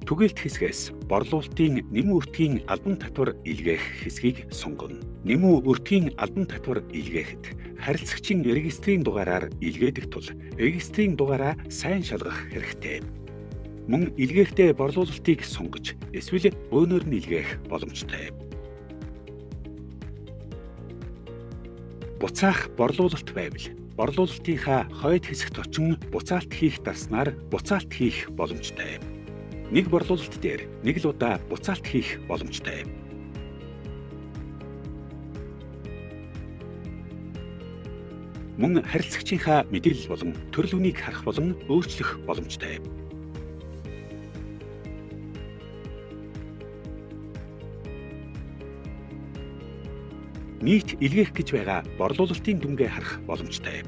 Түгээлт хэсгээс борлуулалтын нэмэн өртгийн албан татвар илгээх хэсгийг сонгоно. Нэмэн өртгийн албан татвар илгээхэд харилцагчийн регистрийн дугаараар илгээдэг тул регистрийн дугаараа сайн шалгах хэрэгтэй. Мөн илгээхдээ борлуулалтыг сонгож эсвэл бөөнөр нь илгээх боломжтой. Буцаах борлуулалт байвал борлуулалтынхаа хойд хэсэгт очин буцаалт хийх дарснаар буцаалт хийх боломжтой. Нэг борлуулалт дээр нэг л удаа буцаалт хийх боломжтой. Мөн харилцагчийнхаа мэдээлэл болон төрөл үнийг харах болон өөрчлөх боломжтой. Нийт илгээх гэж байгаа борлуулалтын дүнгээ харах боломжтой.